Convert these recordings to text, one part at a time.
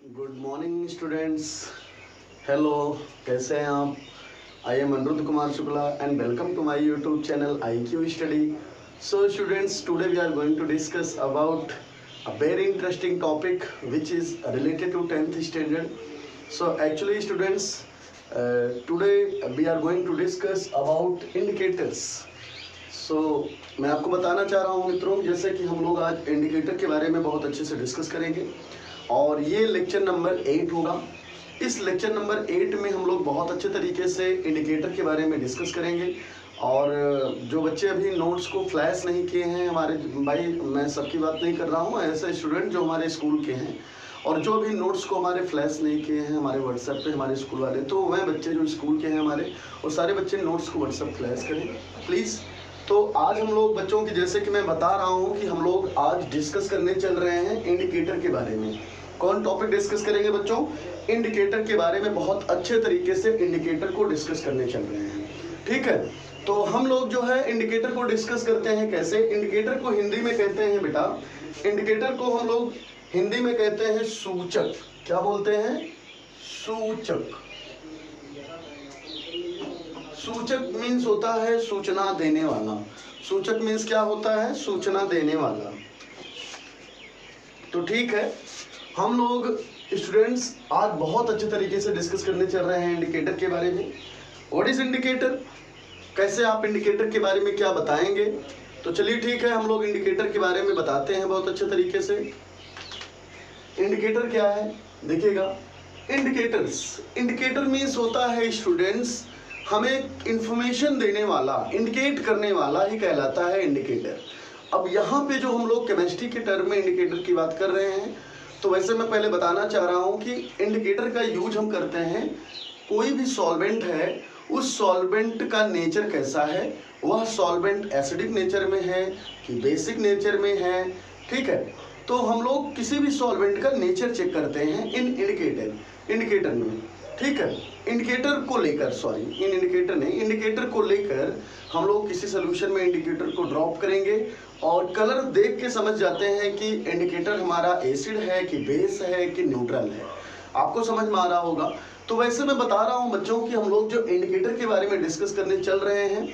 Good morning students. Hello, कैसे हैं आप? I am Anirudh Kumar Shukla and welcome to my YouTube channel IQ study. So students, today we are going to discuss about a very interesting topic which is related to 10th standard. So actually students, today we are going to discuss about indicators. सो मैं आपको बताना चाह रहा हूँ मित्रों, जैसे कि हम लोग आज इंडिकेटर के बारे में बहुत अच्छे से डिस्कस करेंगे और ये लेक्चर नंबर 8 होगा। इस लेक्चर नंबर 8 में हम लोग बहुत अच्छे तरीके से इंडिकेटर के बारे में डिस्कस करेंगे। और जो बच्चे अभी नोट्स को फ्लैश नहीं किए हैं, हमारे भाई, मैं सबकी बात नहीं कर रहा हूँ, ऐसे स्टूडेंट जो हमारे स्कूल के हैं और जो अभी नोट्स को हमारे फ्लैश नहीं किए हैं हमारे व्हाट्सएप पे हमारे स्कूल वाले, तो वह बच्चे जो स्कूल के हैं हमारे, वो सारे बच्चे नोट्स को व्हाट्सएप फ्लैश करें प्लीज़। तो आज हम लोग बच्चों की, जैसे कि मैं बता रहा हूँ कि हम लोग आज डिस्कस करने चल रहे हैं इंडिकेटर के बारे में। कौन टॉपिक डिस्कस करेंगे बच्चों? इंडिकेटर के बारे में बहुत अच्छे तरीके से इंडिकेटर को डिस्कस करने चल रहे हैं, ठीक है। तो हम लोग जो है इंडिकेटर को डिस्कस करते हैं कैसे। इंडिकेटर को हिंदी में कहते हैं बेटा, इंडिकेटर को हम लोग हिंदी में कहते हैं सूचक। क्या बोलते हैं? सूचक। सूचक मीन्स होता है सूचना देने वाला। सूचक मीन्स क्या होता है? सूचना देने वाला। तो ठीक है, हम लोग स्टूडेंट्स आज बहुत अच्छे तरीके से डिस्कस करने चल रहे हैं इंडिकेटर के बारे में। What is indicator? कैसे आप इंडिकेटर के बारे में क्या बताएंगे? तो चलिए ठीक है, हम लोग इंडिकेटर के बारे में बताते हैं बहुत अच्छे तरीके से। इंडिकेटर क्या है देखिएगा। इंडिकेटर मीन्स होता है स्टूडेंट्स, हमें इंफॉर्मेशन देने वाला, इंडिकेट करने वाला ही कहलाता है इंडिकेटर। अब यहाँ पे जो हम लोग केमिस्ट्री के टर्म में इंडिकेटर की बात कर रहे हैं, तो वैसे मैं पहले बताना चाह रहा हूँ कि इंडिकेटर का यूज हम करते हैं, कोई भी सॉल्वेंट है उस सॉल्वेंट का नेचर कैसा है, वह सॉल्वेंट एसिडिक नेचर में है कि बेसिक नेचर में है, ठीक है। तो हम लोग किसी भी सॉल्वेंट का नेचर चेक करते हैं इन इंडिकेटर में, ठीक है। इंडिकेटर को लेकर, इंडिकेटर को लेकर हम लोग किसी सोल्यूशन में इंडिकेटर को ड्रॉप करेंगे और कलर देख के समझ जाते हैं कि इंडिकेटर हमारा एसिड है कि बेस है कि न्यूट्रल है। आपको समझ में आ रहा होगा। तो वैसे मैं बता रहा हूँ बच्चों कि हम लोग जो इंडिकेटर के बारे में डिस्कस करने चल रहे हैं,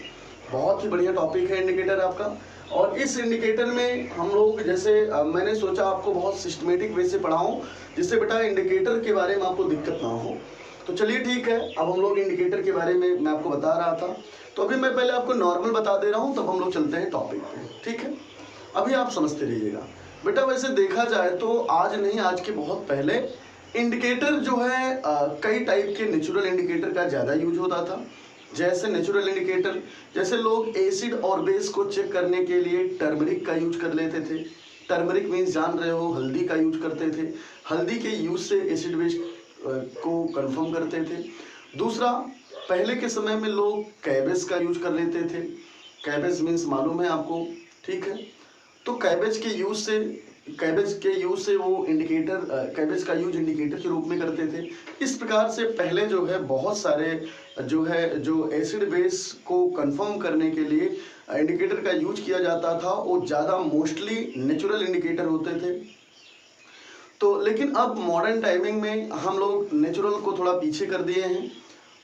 बहुत ही बढ़िया टॉपिक है इंडिकेटर आपका। और इस इंडिकेटर में हम लोग, जैसे मैंने सोचा आपको बहुत सिस्टमेटिक वे से पढ़ाऊँ, जिससे बेटा इंडिकेटर के बारे में आपको दिक्कत ना हो। तो चलिए ठीक है, अब हम लोग इंडिकेटर के बारे में मैं आपको बता रहा था, तो अभी मैं पहले आपको नॉर्मल बता दे रहा हूँ, तब हम लोग चलते हैं टॉपिक पे, ठीक है। अभी आप समझते रहिएगा बेटा। वैसे देखा जाए तो आज नहीं, आज के बहुत पहले इंडिकेटर जो है कई टाइप के नेचुरल इंडिकेटर का ज़्यादा यूज होता था। जैसे नेचुरल इंडिकेटर, जैसे लोग एसिड और बेस को चेक करने के लिए टर्मरिक का यूज कर लेते थे। टर्मरिक मीन्स जान रहे हो, हल्दी का यूज करते थे। हल्दी के यूज से एसिड बेस को कंफर्म करते थे। दूसरा, पहले के समय में लोग कैबेज का यूज कर लेते थे। कैबेज मीन्स मालूम है आपको, ठीक है। तो कैबेज के यूज से वो इंडिकेटर, कैबेज का यूज इंडिकेटर के रूप में करते थे। इस प्रकार से पहले जो है बहुत सारे जो एसिड बेस को कंफर्म करने के लिए इंडिकेटर का यूज किया जाता था, वो ज़्यादा मोस्टली नेचुरल इंडिकेटर होते थे। तो लेकिन अब मॉडर्न टाइमिंग में हम लोग नेचुरल को थोड़ा पीछे कर दिए हैं।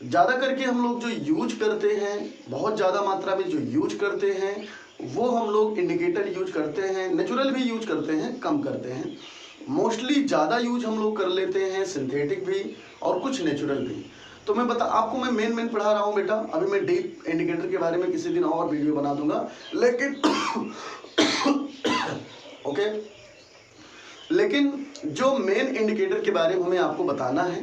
ज़्यादा करके हम लोग जो यूज करते हैं, बहुत ज़्यादा मात्रा में जो यूज करते हैं, वो हम लोग इंडिकेटर यूज करते हैं। नेचुरल भी यूज करते हैं, कम करते हैं। मोस्टली ज़्यादा यूज हम लोग कर लेते हैं सिंथेटिक भी और कुछ नेचुरल भी। तो मैं आपको मैं मेन पढ़ा रहा हूँ बेटा। अभी मैं डीप इंडिकेटर के बारे में किसी दिन और वीडियो बना दूंगा, लेकिन ओके। लेकिन जो मेन इंडिकेटर के बारे में हमें आपको बताना है,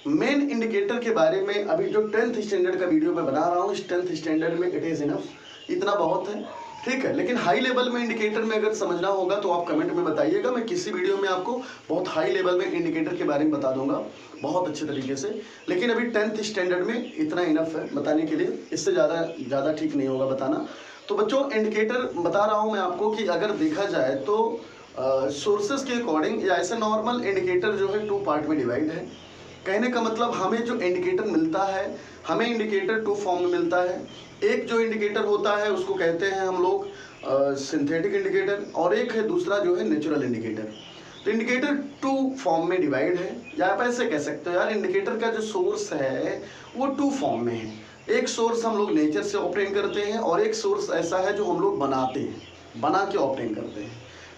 मेन इंडिकेटर के बारे में अभी जो 10th स्टैंडर्ड का वीडियो मैं बना रहा हूँ, इस 10th स्टैंडर्ड में इट इज़ इनफ, इतना बहुत है, ठीक है। लेकिन हाई लेवल में इंडिकेटर में अगर समझना होगा तो आप कमेंट में बताइएगा, मैं किसी वीडियो में आपको बहुत हाई लेवल में इंडिकेटर के बारे में बता दूंगा बहुत अच्छे तरीके से। लेकिन अभी 10th स्टैंडर्ड में इतना इनफ है बताने के लिए, इससे ज़्यादा ठीक नहीं होगा बताना। तो बच्चों, इंडिकेटर बता रहा हूँ मैं आपको कि अगर देखा जाए तो सोर्सेस के अकॉर्डिंग या ऐसे नॉर्मल इंडिकेटर जो है 2 पार्ट में डिवाइड है। कहने का मतलब हमें जो इंडिकेटर मिलता है, हमें इंडिकेटर 2 फॉर्म में मिलता है। एक जो इंडिकेटर होता है उसको कहते हैं हम लोग सिंथेटिक इंडिकेटर, और एक है दूसरा जो है नेचुरल इंडिकेटर। तो इंडिकेटर टू फॉर्म में डिवाइड है, या आप ऐसे कह सकते हो यार इंडिकेटर का जो सोर्स है वो टू फॉर्म में है। एक सोर्स हम लोग नेचर से ऑब्टेन करते हैं और एक सोर्स ऐसा है जो हम लोग बनाते हैं, बना के ऑब्टेन करते हैं।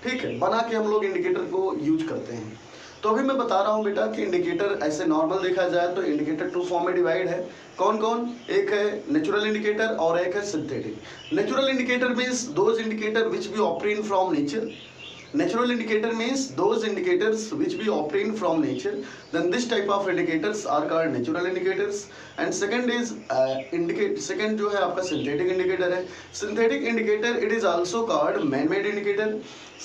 ठीक है, बना के हम लोग इंडिकेटर को यूज करते हैं। तो अभी मैं बता रहा हूँ बेटा कि इंडिकेटर ऐसे नॉर्मल देखा जाए तो इंडिकेटर टू फॉर्म में डिवाइड है। कौन कौन? एक है नेचुरल इंडिकेटर और एक है synthetic. Natural indicator means those indicator which B obtain from nature. Natural indicator means those indicators which we obtain from nature. Then this type of indicators are called natural indicators. And second is second जो है आपका synthetic indicator है। Synthetic indicator it is also called man-made indicator.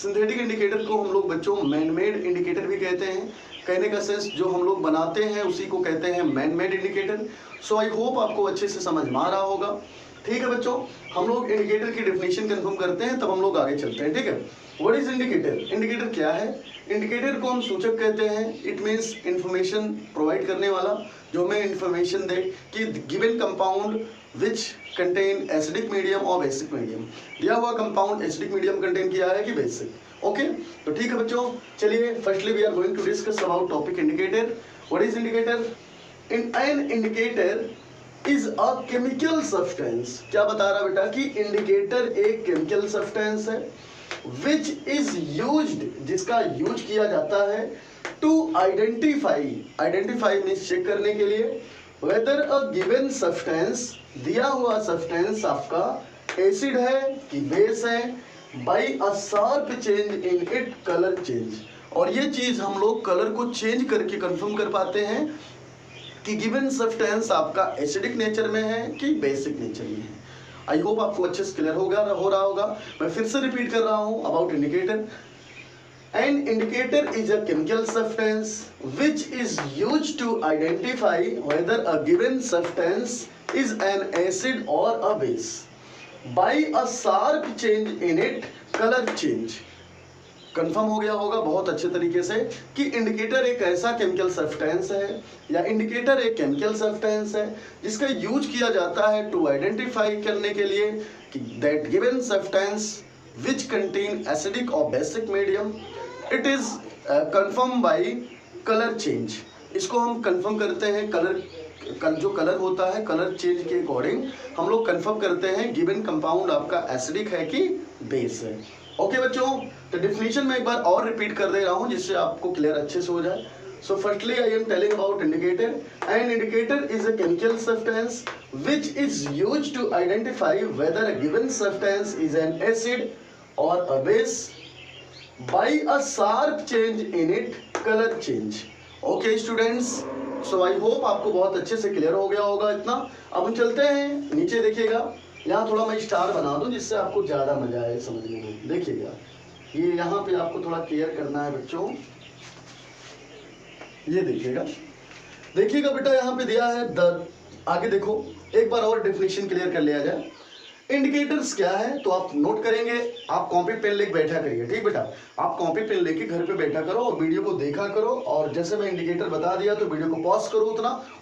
Synthetic indicator को हम लोग बच्चों man-made indicator भी कहते हैं। कहने का सेंस जो हम लोग बनाते हैं उसी को कहते हैं man-made indicator. So I hope आपको अच्छे से समझ में आ रहा होगा। ठीक है बच्चों, हम लोग इंडिकेटर की डेफिनेशन कंफर्म करते हैं तब हम लोग आगे चलते हैं। ठीक है, व्हाट इज इंडिकेटर? इंडिकेटर क्या है? इंडिकेटर को हम सूचक कहते हैं। इट मीन्स इंफॉर्मेशन प्रोवाइड करने वाला, जो हमें इंफॉर्मेशन दे कि given compound which contain acidic medium और बेसिक मीडियम। दिया हुआ कंपाउंड एसिडिक मीडियम कंटेन किया है कि बेसिक। ओके, तो ठीक है बच्चों, चलिए firstly we are going to discuss about topic indicator. What is indicator? An indicator is a chemical substance. क्या बता रहा बेटा कि इंडिकेटर एक केमिकल सब्सटेंस है विच इज यूज्ड, जिसका यूज किया जाता है to identify, identify means check करने के लिए, वेदर अ गिवन सब्सटेंस, दिया हुआ सब्सटेंस आपका एसिड है कि बेस है, by a sharp change in it colour change. और ये चीज हम लोग कलर को चेंज करके कंफर्म कर पाते हैं कि गिवन सब्सटेंस आपका एसिडिक नेचर में है कि बेसिक नेचर में है। आई होप आपको अच्छे से क्लियर हो रहा होगा। मैं फिर से रिपीट कर रहा हूं about indicator. An indicator is a chemical substance which is used to identify whether a given substance is an acid और a base by a sharp change in it colour change. Confirm हो गया होगा बहुत अच्छे तरीके से कि indicator एक ऐसा केमिकल सब्सटेंस है या इंडिकेटर एक केमिकल सब्सटेंस है जिसका यूज किया जाता है टू आइडेंटिफाई करने के लिए कि that given substance which contain acidic और basic medium it is confirm by colour change. इसको हम कंफर्म करते हैं कलर, जो कलर होता है कलर चेंज के अकॉर्डिंग हम लोग कंफर्म करते हैं गिवन कंपाउंड आपका एसिडिक है कि बेस है। ओके बच्चों, तो डेफिनेशन में एक बार और रिपीट कर दे रहा हूं जिससे आपको क्लियर अच्छे से हो जाए। So firstly I am telling about indicator. An indicator is a chemical substance which is used to identify whether a given substance is an acid और a base by a sharp change in it colour change. Okay students, so I hope आपको बहुत अच्छे से clear हो गया होगा इतना। अब हम चलते हैं नीचे, देखिएगा यहाँ थोड़ा मैं स्टार बना दूं जिससे आपको ज्यादा मजा आए समझने में। देखिएगा ये यहाँ पे आपको थोड़ा क्लियर करना है बच्चों। ये देखिएगा, देखिएगा बेटा यहाँ पे दिया है आगे देखो एक बार और डेफिनेशन क्लियर कर लिया जाए। इंडिकेटर्स क्या है तो आप नोट करेंगे, आप कॉपी पेन लेके बैठा करिए। ठीक बेटा, आप कॉपी पेन लेके घर पे बैठा करो और वीडियो को देखा करो, और जैसे मैं इंडिकेटर बता दिया तो वीडियो को पॉज करो,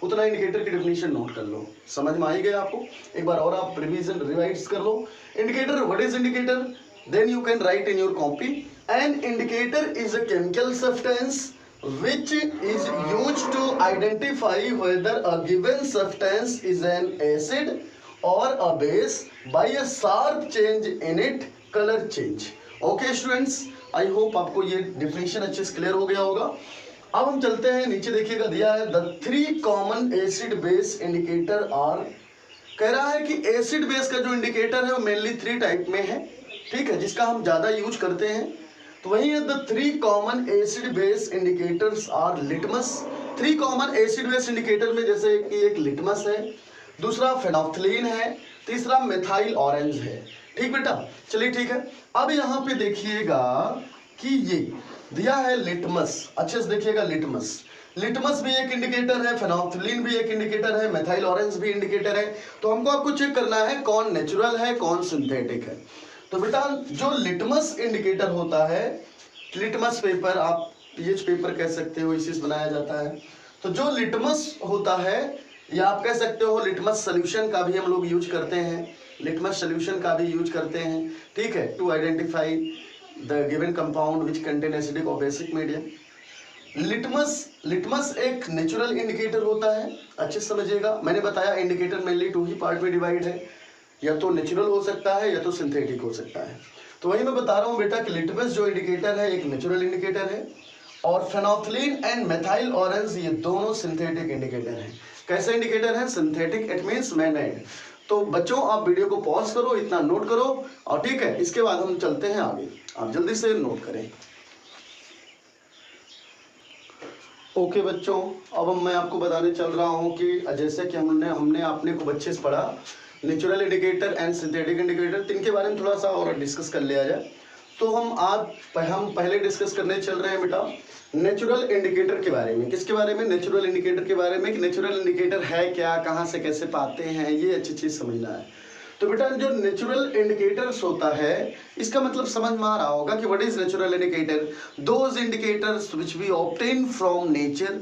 उतना इंडिकेटर की डेफिनेशन नोट कर लो। समझ में आ ही गया आपको? एक बार और आप रिवाइज कर लो। Indicator, what is indicator? Then you can write in your copy, an indicator is a chemical substance which is used to identify whether a given substance is an acid or a base by a sharp change in it color change. Okay students, I hope आपको ये definition अच्छे से clear हो गया होगा। अब हम चलते हैं नीचे, देखिएगा दिया है the three common acid base indicator are, कह रहा है कि एसिड बेस का जो इंडिकेटर है वो मेनली 3 टाइप में है। ठीक है, जिसका हम ज्यादा यूज करते हैं तो वही है the 3 common acid base indicators are litmus. 3 common acid base indicator में जैसे कि एक लिटमस है, दूसरा फेनोल्फथलीन है, तीसरा मेथाइल ऑरेंज है। ठीक बेटा, चलिए ठीक है। अब यहाँ पे देखिएगा कि ये दिया है लिटमस, अच्छे से देखिएगा लिटमस। लिटमस भी एक इंडिकेटर है, फेनोल्फथलीन भी एक इंडिकेटर है, मेथाइल ऑरेंज भी इंडिकेटर है। तो हमको आपको चेक करना है कौन नेचुरल है कौन सिंथेटिक है। तो बेटा जो लिटमस इंडिकेटर होता है, लिटमस पेपर आप पीएच पेपर कह सकते हो, इसी से बनाया जाता है। तो जो लिटमस होता है या आप कह सकते हो लिटमस सोल्यूशन का भी हम लोग यूज करते हैं, लिटमस सोल्यूशन का भी यूज करते हैं। ठीक है, to identify the given compound which contain acidic और बेसिक मीडियम। लिटमस एक नेचुरल इंडिकेटर होता है, अच्छे से समझिएगा। मैंने बताया इंडिकेटर मेनली 2 ही पार्ट में डिवाइड है, या तो नेचुरल हो सकता है या तो सिंथेटिक हो सकता है। तो वही मैं बता रहा हूँ बेटा कि लिटमस जो इंडिकेटर है एक नेचुरल इंडिकेटर है, और फेनोल्फथालीन एंड मेथाइल ऑरेंज ये दोनों सिंथेटिक इंडिकेटर हैं। कैसे इंडिकेटर है? Synthetic, it means man-made. तो बच्चों आप वीडियो को पॉज करो, इतना नोट करो, और ठीक है, इसके बाद हम चलते हैं आगे। आप जल्दी से नोट करें। ओके बच्चों, अब मैं आपको बताने चल रहा हूँ कि जैसे कि हमने आपने को बच्चे से पढ़ा natural indicator and synthetic indicator, तो इनके बारे में थोड़ा सा और डिस्कस कर लिया जाए। तो हम पहले डिस्कस करने चल रहे हैं बेटा नेचुरल इंडिकेटर के बारे में। किसके बारे में? नेचुरल इंडिकेटर के बारे में, कि नेचुरल इंडिकेटर है क्या, कहाँ से कैसे पाते हैं, ये अच्छी चीज़ समझना है। तो बेटा जो नेचुरल इंडिकेटर्स होता है, इसका मतलब समझ में आ रहा होगा कि what is natural indicator? Those indicators which we obtain from nature.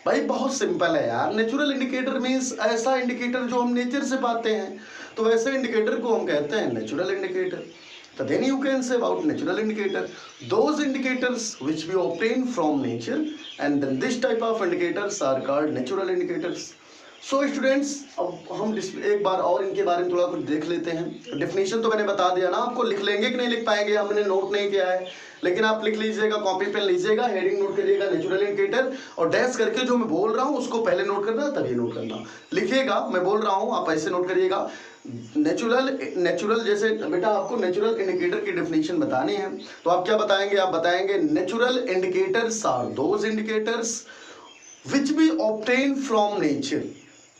भाई बहुत सिंपल है यार, नेचुरल इंडिकेटर मीन्स ऐसा इंडिकेटर जो हम नेचर से पाते हैं, तो वैसे इंडिकेटर को हम कहते हैं natural indicator. So then you can say about natural indicator, those indicators which we obtain from nature, and then this type of indicators are called natural indicators. So students, अब हम एक बार और इनके बारे में थोड़ा कुछ देख लेते हैं। डेफिनेशन तो मैंने बता दिया ना आपको, लिख लेंगे कि नहीं लिख पाएंगे, हमने नोट नहीं किया है, लेकिन आप लिख लीजिएगा, कॉपी पेन लीजिएगा, हेडिंग नोट करिएगा नेचुरल इंडिकेटर, और डैश करके जो मैं बोल रहा हूँ उसको पहले नोट करना, तभी नोट करना। लिखिएगा, मैं बोल रहा हूँ, आप ऐसे नोट करिएगा। नेचुरल जैसे बेटा आपको नेचुरल इंडिकेटर की डेफिनेशन बतानी है, तो आप क्या बताएंगे? आप बताएंगे natural indicators are those indicators which we obtain from nature.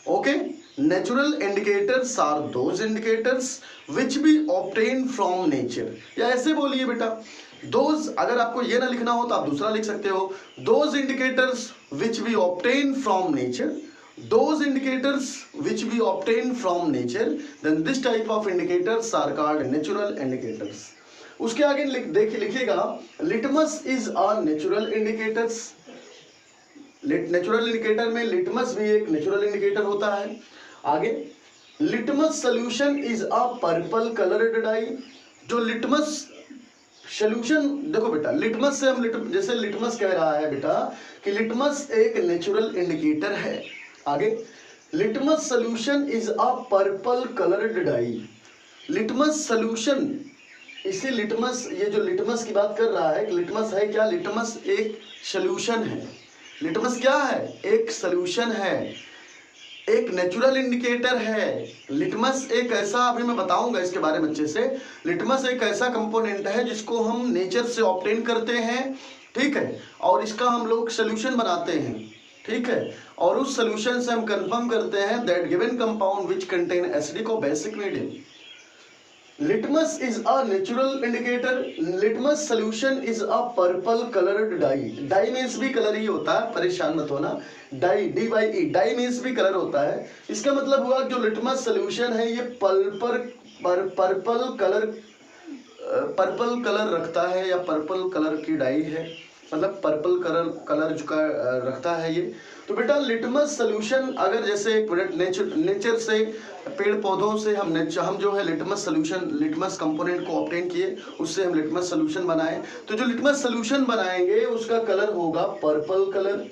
Okay, natural indicators are those indicators which we obtain from nature. या ऐसे बोलिए बेटा, दोज, अगर आपको ये ना लिखना हो तो आप दूसरा लिख सकते हो, those indicators which we obtain from nature, those indicators which we obtain from nature, then this type of indicators are called natural indicators. उसके आगे लिखिएगा litmus is a natural indicators। Natural indicator में लिटमस भी एक natural indicator होता है। आगे litmus solution is a purple coloured dye. जो लिटमस सोल्यूशन, देखो बेटा लिटमस से हम जैसे लिटमस कह रहा है बेटा कि लिटमस एक नेचुरल इंडिकेटर है। आगे litmus solution is a purple coloured dye. Litmus solution, इसी लिटमस, ये जो लिटमस की बात कर रहा है कि लिटमस है क्या? लिटमस एक सोल्यूशन है। लिटमस क्या है? एक सोल्यूशन है, एक नेचुरल इंडिकेटर है। लिटमस एक ऐसा, अभी मैं बताऊंगा इसके बारे में अच्छे से, लिटमस एक ऐसा कंपोनेंट है जिसको हम नेचर से ऑब्टेन करते हैं, ठीक है, और इसका हम लोग सोल्यूशन बनाते हैं, ठीक है, और उस सोल्यूशन से हम कंफर्म करते हैं that given compound which contain acidic और basic medium. Litmus is a natural indicator. Litmus solution is a purple coloured dye. Dye means भी कलर ही होता है, परेशान मत होना। डाई, DYE, डाई मीन्स भी कलर होता है। इसका मतलब हुआ जो लिटमस सोल्यूशन है ये पर्पल कलर रखता है, या पर्पल कलर की डाई है, मतलब पर्पल कलर जो का रखता है ये। तो बेटा लिटमस सोल्यूशन, अगर जैसे नेचर से, पेड़ पौधों से हम जो है लिटमस सोल्यूशन, लिटमस कंपोनेंट को ऑब्टेन किए, उससे हम लिटमस सोल्यूशन बनाए, तो जो लिटमस सोल्यूशन बनाएंगे उसका कलर होगा पर्पल कलर।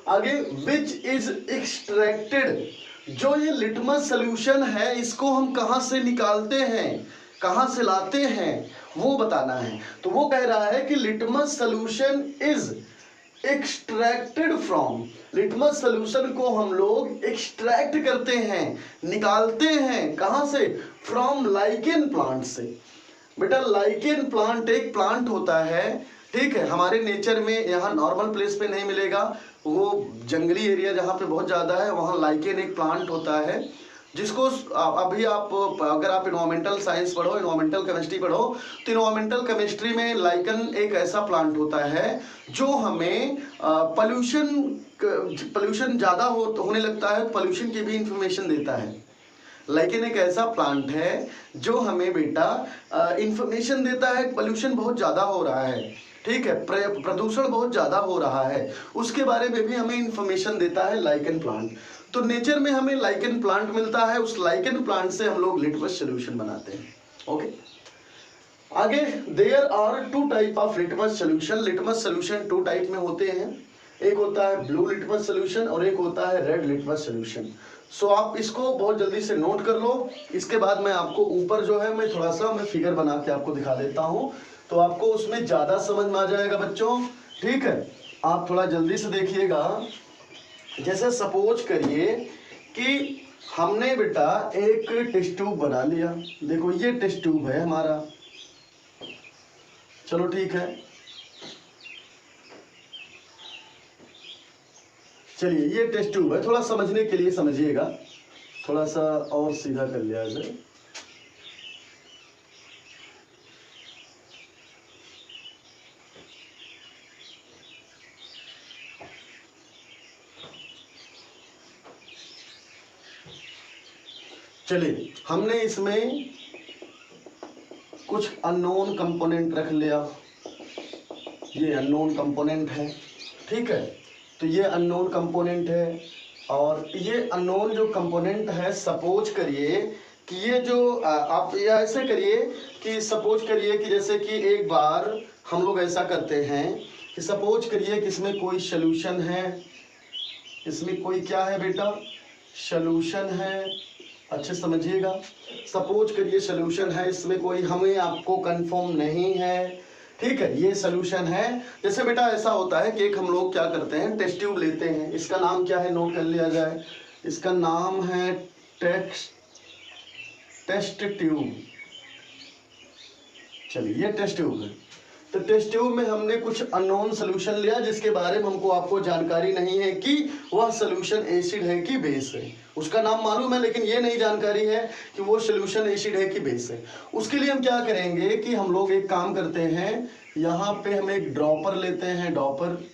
आगे विच इज एक्सट्रैक्टेड, जो ये लिटमस सोल्यूशन है इसको हम कहाँ से निकालते हैं, कहाँ से लाते हैं, वो बताना है। तो वो कह रहा है कि litmus solution is extracted from, litmus solution को हम लोग एक्सट्रैक्ट करते हैं, निकालते हैं, कहाँ से? फ्रॉम लाइकेन प्लांट से। बेटा लाइकेन प्लांट एक प्लांट होता है, ठीक है, हमारे नेचर में, यहाँ नॉर्मल प्लेस पे नहीं मिलेगा, वो जंगली एरिया जहाँ पे बहुत ज़्यादा है वहाँ लाइकेन एक प्लांट होता है, जिसको अभी आप अगर आप इन्वायरमेंटल साइंस पढ़ो, इन्वायरमेंटल केमिस्ट्री पढ़ो, तो इन्वायरमेंटल केमिस्ट्री में लाइकन एक ऐसा प्लांट होता है जो हमें पॉल्यूशन ज़्यादा होने लगता है, पॉल्यूशन की भी इंफॉर्मेशन देता है। लाइकेन एक ऐसा प्लांट है जो हमें बेटा इंफॉर्मेशन देता है पॉल्यूशन बहुत ज़्यादा हो रहा है, ठीक है, प्रदूषण बहुत ज़्यादा हो रहा है, उसके बारे में भी हमें इंफॉर्मेशन देता है लाइकेन प्लांट। तो नेचर में हमें लाइकेन प्लांट मिलता है, उस लाइकेन प्लांट से हम लोग लिटमस सोल्यूशन बनाते हैं। ओके, आगे there are two type of litmus solution. Litmus solution two type में होते हैं, एक होता है ब्लू लिटमस सोल्यूशन और एक होता है रेड लिटमस सोल्यूशन। सो आप इसको बहुत जल्दी से नोट कर लो। इसके बाद मैं आपको ऊपर जो है मैं थोड़ा सा फिगर बना के आपको दिखा देता हूँ, तो आपको उसमें ज्यादा समझ में आ जाएगा बच्चों। ठीक है, आप थोड़ा जल्दी से देखिएगा। जैसे सपोज करिए कि हमने बेटा एक टेस्ट ट्यूब बना लिया। देखो ये टेस्ट ट्यूब है हमारा, चलो ठीक है। चलिए ये टेस्ट ट्यूब है, थोड़ा समझने के लिए समझिएगा, थोड़ा सा और सीधा कर लिया इसे। चलिए हमने इसमें कुछ अननोन कंपोनेंट रख लिया, ये अननोन कंपोनेंट है। ठीक है, तो ये अननोन कंपोनेंट है और ये अननोन जो कंपोनेंट है, सपोज करिए कि ये जो आप ये ऐसे करिए कि सपोज करिए कि जैसे कि एक बार हम लोग ऐसा करते हैं कि सपोज करिए कि इसमें कोई सोल्यूशन है, इसमें कोई क्या है बेटा, सोल्यूशन है। अच्छे समझिएगा, सपोज करिए सोल्यूशन है, इसमें कोई हमें आपको कंफर्म नहीं है। ठीक है, ये सोल्यूशन है। जैसे बेटा ऐसा होता है कि एक हम लोग क्या करते हैं, टेस्ट ट्यूब लेते हैं, इसका नाम क्या है नोट कर लिया जाए, इसका नाम है टेस्ट ट्यूब। चलिए ये टेस्ट ट्यूब है, तो टेस्ट ट्यूब में हमने कुछ अननोन सोल्यूशन लिया जिसके बारे में हमको आपको जानकारी नहीं है कि वह सोल्यूशन एसिड है कि बेस है। उसका नाम मालूम है लेकिन ये नहीं जानकारी है कि वो सोल्यूशन एसिड है कि बेस है। उसके लिए हम क्या करेंगे कि हम लोग एक काम करते हैं, यहाँ पे हम एक ड्रॉपर लेते हैं, ड्रॉपर।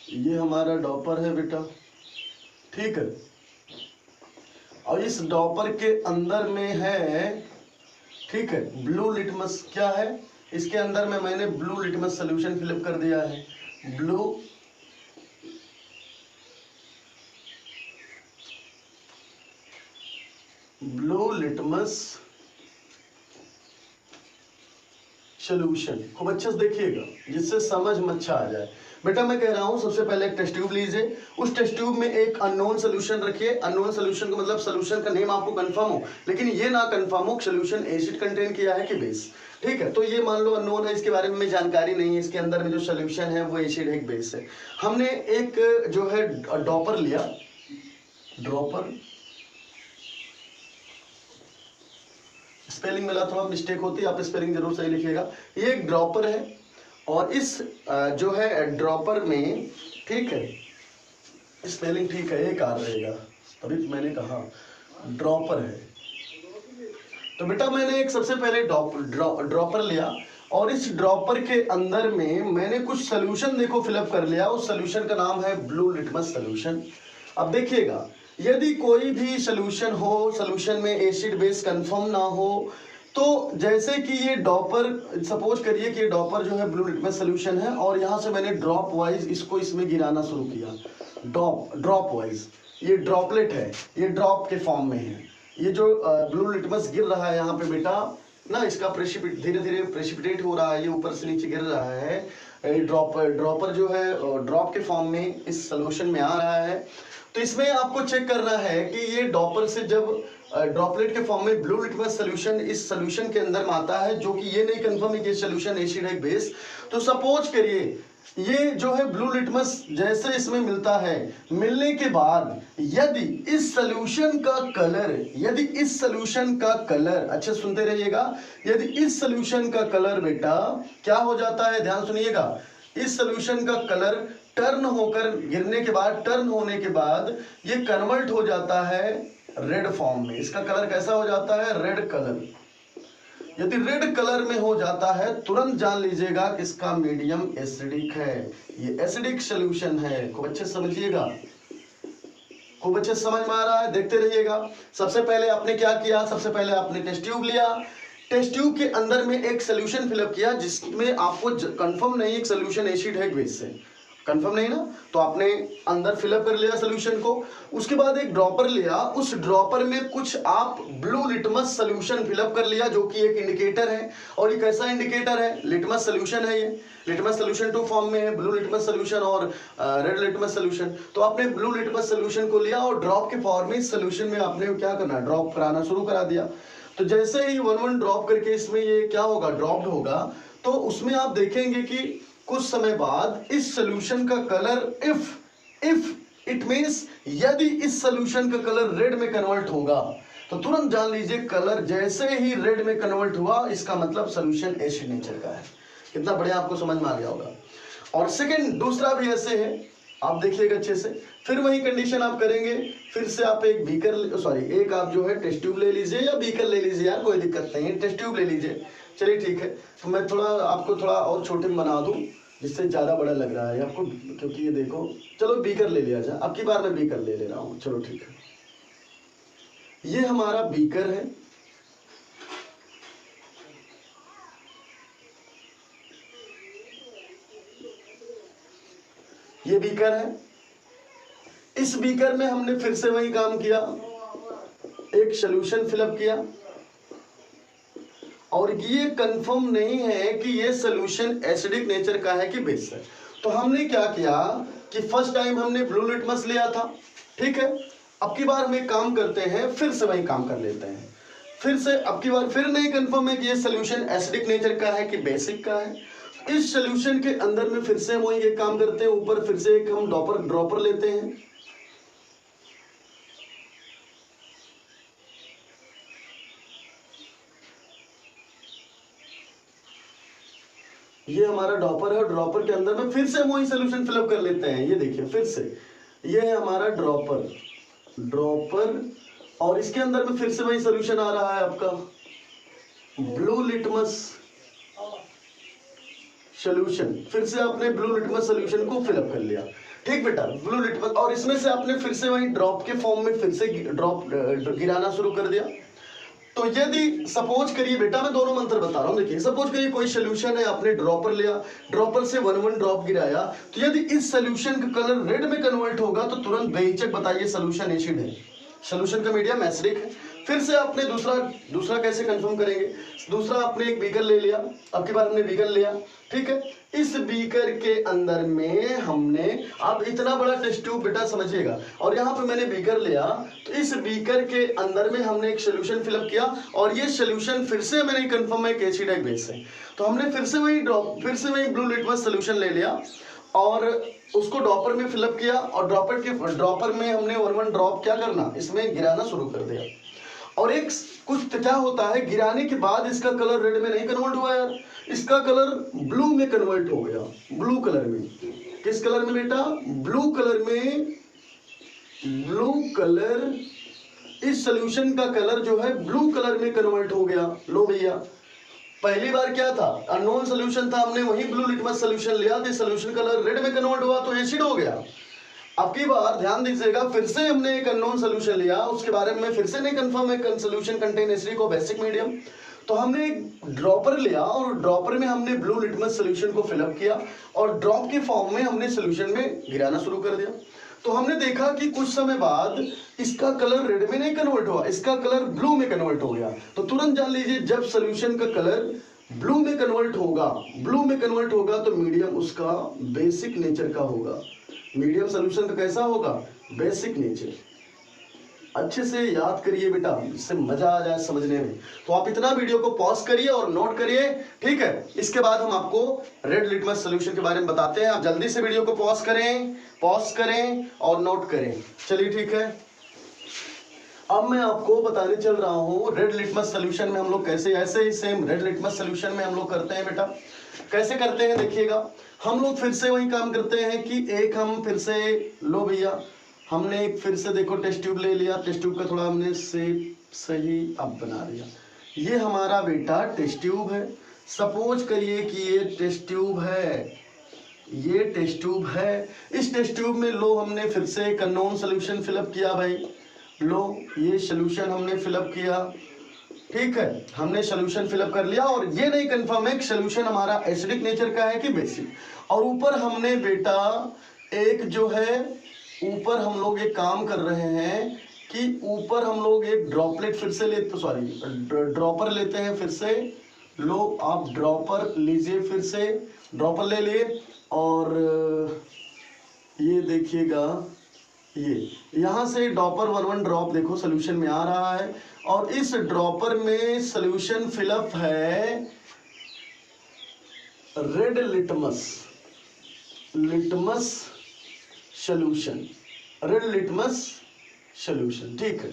ये हमारा ड्रॉपर है बेटा, ठीक है, और इस ड्रॉपर के अंदर में है, ठीक है, ब्लू लिटमस। क्या है इसके अंदर में, मैंने ब्लू लिटमस सोल्यूशन फिलअप कर दिया है, ब्लू लिटमस सोल्यूशन। खूब अच्छे से देखिएगा जिससे समझ में अच्छा आ जाए। बेटा मैं कह रहा हूं सबसे पहले एक टेस्ट ट्यूब लीजिए, उस टेस्ट ट्यूब में एक अननोन सोल्यूशन रखिए। अननोन सोल्यूशन का मतलब सोल्यूशन का नेम आपको कंफर्म हो लेकिन ये ना कंफर्म हो सोल्यूशन एसिड कंटेन किया है कि बेस। ठीक है, तो ये मान लो अननोन है, इसके बारे में जानकारी नहीं है, इसके अंदर में जो सोल्यूशन है वो एसिड है कि बेस है। हमने एक जो है ड्रॉपर लिया, ड्रॉपर, स्पेलिंग में थोड़ा मिस्टेक होती है, आप स्पेलिंग जरूर सही लिखिएगा। ये एक ड्रॉपर है और इस जो है ड्रॉपर में, ठीक है, स्पेलिंग ठीक है, एक आ रहेगा तभी तो मैंने कहा ड्रॉपर है। तो बेटा मैंने एक सबसे पहले ड्रॉपर लिया और इस ड्रॉपर के अंदर में मैंने कुछ सोल्यूशन देखो फिलअप कर लिया। उस सोल्यूशन का नाम है ब्लू लिटमस सोल्यूशन। अब देखिएगा यदि कोई भी सोल्यूशन हो, सोल्यूशन में एसिड बेस कंफर्म ना हो, तो जैसे कि ये ड्रॉपर, सपोज करिए कि ये ड्रॉपर जो है ब्लू लिटमस सोल्यूशन है और यहाँ से मैंने ड्रॉप वाइज इसको इसमें गिराना शुरू किया, ड्रॉप वाइज। ये ड्रॉपलेट है, ये ड्रॉप के फॉर्म में है। ये जो ब्लू लिटमस गिर रहा है यहाँ पे बेटा ना, इसका धीरे धीरे प्रेसिपिटेट हो रहा है, ये ऊपर से नीचे गिर रहा है। ड्रॉपर जो है ड्रॉप के फॉर्म में इस सोल्यूशन में आ रहा है। तो इसमें आपको चेक करना है कि ये ड्रॉपर से जब ड्रॉपलेट के फॉर्म में ब्लू लिटमस सोल्यूशन इस सोल्यूशन के अंदर में आता है, जो कि ये नहीं कंफर्म है कि सोल्यूशन एसिड है बेस। तो सपोज करिए ये जो है ब्लू लिटमस जैसे इसमें मिलता है, मिलने के बाद यदि इस सोल्यूशन का कलर, अच्छा सुनते रहिएगा, यदि इस सोल्यूशन का कलर बेटा क्या हो जाता है, ध्यान सुनिएगा, इस सोल्यूशन का कलर टर्न होकर गिरने के बाद, टर्न होने के बाद ये कन्वर्ट हो जाता है रेड फॉर्म में। इसका कलर कैसा हो जाता है, रेड कलर। यदि रेड कलर में हो जाता है तुरंत जान लीजिएगा कि इसका मीडियम एसिडिक है, ये एसिडिक सोल्यूशन है। खूब अच्छे समझिएगा, खूब अच्छे समझ में आ रहा है, देखते रहिएगा। सबसे पहले आपने क्या किया, सबसे पहले आपने टेस्ट ट्यूब लिया, टेस्ट ट्यूब के अंदर में एक सोल्यूशन फिलअप किया जिसमें आपको कंफर्म नहीं है सोल्यूशन एसिड है बेस है। कंफर्म नहीं ना? तो आपने अंदर फिलअप कर लिया सोल्यूशन को, उसके बाद एक ड्रॉपर लिया, उस ड्रॉपर में कुछ आप ब्लू लिटमस सोल्यूशन फिलअप कर लिया जो कि एक इंडिकेटर है। और ये कैसा इंडिकेटर है? लिटमस सोल्यूशन है। ये लिटमस सोल्यूशन 2 फॉर्म में है, ब्लू लिटमस सोल्यूशन और रेड लिटमस सोल्यूशन। तो आपने ब्लू लिटमस सोल्यूशन को लिया और ड्रॉप के फॉर्म में इस सोल्यूशन में आपने क्या करना, ड्रॉप कराना शुरू करा दिया। तो जैसे ही 1-1 ड्रॉप करके इसमें ये क्या होगा, ड्रॉप्ड होगा, तो उसमें आप देखेंगे कि कुछ समय बाद इस सोल्यूशन का कलर इफ इट मींस यदि इस सोल्यूशन का कलर रेड में कन्वर्ट होगा तो तुरंत जान लीजिए कलर जैसे ही रेड में कन्वर्ट हुआ इसका मतलब सोल्यूशन एसिड नेचर का है। कितना बढ़िया, आपको समझ में आ गया होगा। और सेकंड दूसरा भी ऐसे है, आप देखिएगा अच्छे से, फिर वही कंडीशन आप करेंगे। फिर से आप एक बीकर एक आप जो है टेस्ट ट्यूब ले लीजिए या बीकर ले लीजिए, यार कोई दिक्कत नहीं है, टेस्ट ट्यूब ले लीजिए। चलिए ठीक है, तो मैं थोड़ा आपको थोड़ा और छोटे में बना दूं जिससे ज़्यादा बड़ा लग रहा है आपको, क्योंकि ये देखो, चलो बीकर ले लिया जाए, अब की बार मैं बीकर ले रहा हूँ। चलो ठीक है, ये हमारा बीकर है। ये बीकर है। इस बीकर में हमने फिर से वही काम किया, एक सॉल्यूशन फिलअप किया और ये कंफर्म नहीं है कि ये सॉल्यूशन एसिडिक नेचर का है कि बेस है। तो हमने क्या किया कि फर्स्ट टाइम हमने ब्लू लिटमस लिया था, ठीक है। अब की बार हम एक काम करते हैं, फिर से वही काम कर लेते हैं। फिर से अब की बार फिर नहीं कंफर्म है कि ये सॉल्यूशन एसिडिक नेचर का है कि बेसिक का है। इस सॉल्यूशन के अंदर में फिर से हम वही एक काम करते हैं, ऊपर फिर से एक हम ड्रॉपर लेते हैं। ये हमारा ड्रॉपर है और ड्रॉपर के अंदर में फिर से हम वही सोल्यूशन फिलअप कर लेते हैं। ये देखिए फिर से ये है हमारा ड्रॉपर और इसके अंदर में फिर से वही सोल्यूशन आ रहा है आपका ब्लू लिटमस सोल्यूशन। फिर से आपने ब्लू लिटमस सोल्यूशन को फिलअप कर लिया, ठीक बेटा, ब्लू लिटमस। और इसमें से आपने फिर से वही ड्रॉप के फॉर्म में फिर से ड्रॉप गिराना शुरू कर दिया। तो यदि सपोज करिए बेटा, मैं दोनों मंत्र बता रहा हूं, देखिए सपोज करिए कोई सोल्यूशन है, आपने ड्रॉपर लिया, ड्रॉपर से 1-1 ड्रॉप गिराया, तो यदि इस सोल्यूशन का कलर रेड में कन्वर्ट होगा तो तुरंत बेहिचक बताइए सोल्यूशन एसिड है, सोल्यूशन का मीडियम एसिडिक है। फिर से आपने दूसरा कैसे कंफर्म करेंगे? दूसरा आपने एक बीकर ले लिया, अब की बार हमने बीकर लिया, ठीक है। इस बीकर के अंदर में हमने, आप इतना बड़ा टेस्ट ट्यूब बेटा समझिएगा, और यहाँ पे मैंने बीकर लिया, तो इस बीकर के अंदर में हमने एक सोल्यूशन फिलअप किया और ये सोल्यूशन फिर से मैंने कंफर्म है कि एसिड है बेस है। तो हमने फिर से वही ब्लू लिटमस सोल्यूशन ले लिया और उसको ड्रॉपर में फिलअप किया और ड्रॉपर में हमने 1-1 ड्रॉप क्या करना, इसमें गिराना शुरू कर दिया। और एक कुछ क्या होता है, गिराने के बाद इसका कलर रेड में नहीं कन्वर्ट हुआ यार, इसका कलर ब्लू में कन्वर्ट हो गया। ब्लू कलर में, किस कलर में बेटा? ब्लू कलर में। ब्लू कलर, इस सोल्यूशन का कलर जो है ब्लू कलर में कन्वर्ट हो गया। लो भैया, पहली बार क्या था, अननोन सोल्यूशन था, हमने वही ब्लू लिटमस सोल्यूशन लिया, तो सोल्यूशन कलर रेड में कन्वर्ट हुआ तो एसिड हो गया। अब की बार ध्यान दीजिएगा, फिर से हमने एक अननोन सोल्यूशन लिया, उसके बारे में फिर से नहीं कंफर्म है सोल्यूशन कंटेन एसिडिक और बेसिक मीडियम। तो हमने एक ड्रॉपर लिया और ड्रॉपर में हमने ब्लू लिटमस सोल्यूशन को फिलअप किया और ड्रॉप के फॉर्म में हमने सोल्यूशन में गिराना शुरू कर दिया। तो हमने देखा कि कुछ समय बाद इसका कलर रेड में नहीं कन्वर्ट हुआ, इसका कलर ब्लू में कन्वर्ट हो गया। तो तुरंत जान लीजिए जब सोल्यूशन का कलर ब्लू में कन्वर्ट होगा तो मीडियम उसका बेसिक नेचर का होगा। मीडियम सोल्यूशन का कैसा होगा? Basic nature. अच्छे से याद करिए बेटा, इससे मजा आ जाए समझने में। तो आप इतना वीडियो को पॉज करिए और नोट करिए, ठीक है। इसके बाद हम आपको रेड लिटमस सोल्यूशन के बारे में बताते हैं। आप जल्दी से वीडियो को पॉज करें और नोट करें। चलिए ठीक है, अब मैं आपको बताने चल रहा हूँ रेड लिटमस सोल्यूशन में हम लोग कैसे, ऐसे ही सेम रेड लिटमस सोल्यूशन में हम लोग करते हैं बेटा। कैसे करते हैं देखिएगा, हम लोग फिर से वही काम करते हैं कि एक हम फिर से, लो भैया, हमने एक फिर से देखो टेस्ट ट्यूब ले लिया, टेस्ट ट्यूब का थोड़ा हमने शेप सही अब बना दिया। ये हमारा बेटा टेस्ट ट्यूब है। सपोज करिए कि ये टेस्ट ट्यूब है, ये टेस्ट ट्यूब है। इस टेस्ट ट्यूब में लो हमने फिर से एक अननोन सोल्यूशन फिलअप किया भाई। लो ये सोल्यूशन हमने फिलअप किया ठीक है, हमने सोल्यूशन फिलअप कर लिया और ये नहीं कंफर्म है कि सोल्यूशन हमारा एसिडिक नेचर का है कि बेसिक। और ऊपर हमने बेटा एक जो है, ऊपर हम लोग एक काम कर रहे हैं कि ऊपर हम लोग एक ड्रॉपलेट फिर से लेते, सॉरी ड्रॉपर लेते हैं फिर से। लो आप ड्रॉपर लीजिए, फिर से ड्रॉपर ले लिए और ये देखिएगा, ये यहाँ से ड्रॉपर 1 ड्रॉप देखो सोल्यूशन में आ रहा है और इस ड्रॉपर में सोल्यूशन फिलअप है red litmus solution, red litmus solution. ठीक है,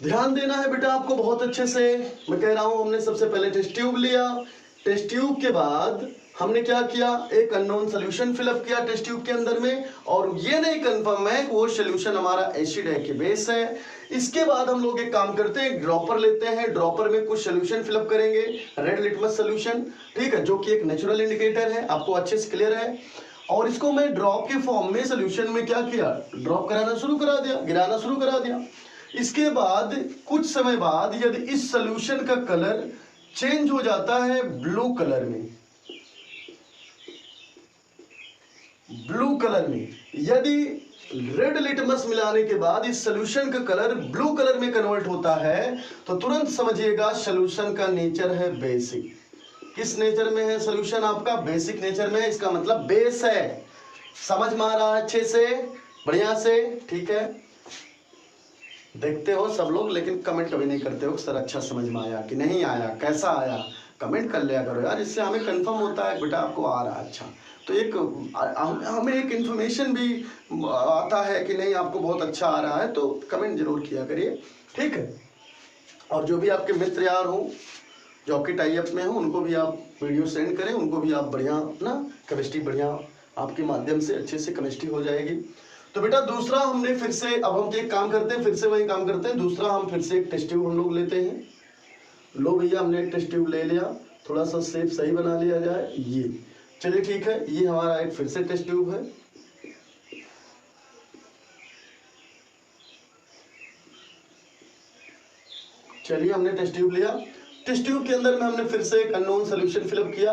ध्यान देना है बेटा आपको बहुत अच्छे से। मैं कह रहा हूं हमने सबसे पहले टेस्ट ट्यूब लिया, टेस्ट ट्यूब के बाद हमने क्या किया, एक अननोन सोल्यूशन फिलअप किया टेस्ट ट्यूब के अंदर में, और ये नहीं कंफर्म है कि वो सोल्यूशन हमारा एसिड है कि बेस है। इसके बाद हम लोग एक काम करते हैं, ड्रॉपर लेते हैं, ड्रॉपर में कुछ सोल्यूशन फिलअप करेंगे, रेड लिटमस सोल्यूशन, ठीक है, जो कि एक नेचुरल इंडिकेटर है, आपको अच्छे से क्लियर है। और इसको मैं ड्रॉप के फॉर्म में सोल्यूशन में क्या किया, ड्रॉप कराना शुरू करा दिया, गिराना शुरू करा दिया। इसके बाद कुछ समय बाद यदि इस सोल्यूशन का कलर चेंज हो जाता है ब्लू कलर में, ब्लू कलर में, यदि रेड लिटमस मिलाने के बाद इस सोल्यूशन का कलर ब्लू कलर में कन्वर्ट होता है तो तुरंत समझिएगा सोल्यूशन का नेचर है बेसिक। किस नेचर में है सोल्यूशन आपका, बेसिक नेचर में है, इसका मतलब बेस है। समझ में आ रहा है अच्छे से, बढ़िया से, ठीक है। देखते हो सब लोग लेकिन कमेंट कभी नहीं करते हो सर अच्छा समझ में आया कि नहीं आया, कैसा आया, कमेंट कर लिया करो यार, इससे हमें कंफर्म होता है बेटा आपको आ रहा है अच्छा। तो एक हमें एक इन्फॉर्मेशन भी आता है कि नहीं आपको बहुत अच्छा आ रहा है, तो कमेंट जरूर किया करिए, ठीक है। और जो भी आपके मित्र यार हो जो आपके टाई अप में हो उनको भी आप वीडियो सेंड करें, उनको भी आप बढ़िया ना केमिस्ट्री बढ़िया आपके माध्यम से अच्छे से केमिस्ट्री हो जाएगी। तो बेटा दूसरा हमने फिर से, अब हम एक काम करते हैं, फिर से वही काम करते हैं, दूसरा हम फिर से एक टेस्ट ट्यूब हम लोग लेते हैं। लो भैया हमने एक टेस्ट ट्यूब ले लिया, थोड़ा सा शेप सही बना लिया जाए, ये चलिए ठीक है, ये हमारा एक फिर से टेस्ट ट्यूब है। चलिए हमने टेस्ट ट्यूब लिया, टेस्ट ट्यूब के अंदर में हमने फिर से एक अननोन सोल्यूशन फिलअप किया।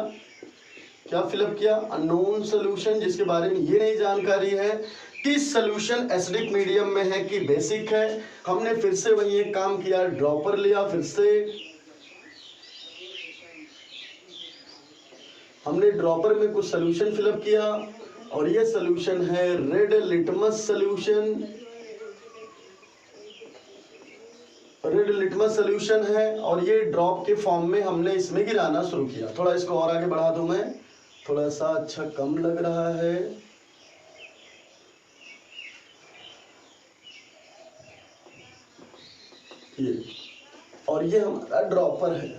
क्या फिलअप किया, अननोन सोल्यूशन, जिसके बारे में ये नहीं जानकारी है कि सोल्यूशन एसिडिक मीडियम में है कि बेसिक है। हमने फिर से वही एक काम किया, ड्रॉपर लिया, फिर से हमने ड्रॉपर में कुछ सोल्यूशन फिलअप किया और ये सोल्यूशन है red litmus solution, red litmus solution है और ये ड्रॉप के फॉर्म में हमने इसमें गिराना शुरू किया। थोड़ा इसको और आगे बढ़ा दूं मैं, थोड़ा सा अच्छा कम लग रहा है, ये, और ये हमारा ड्रॉपर है।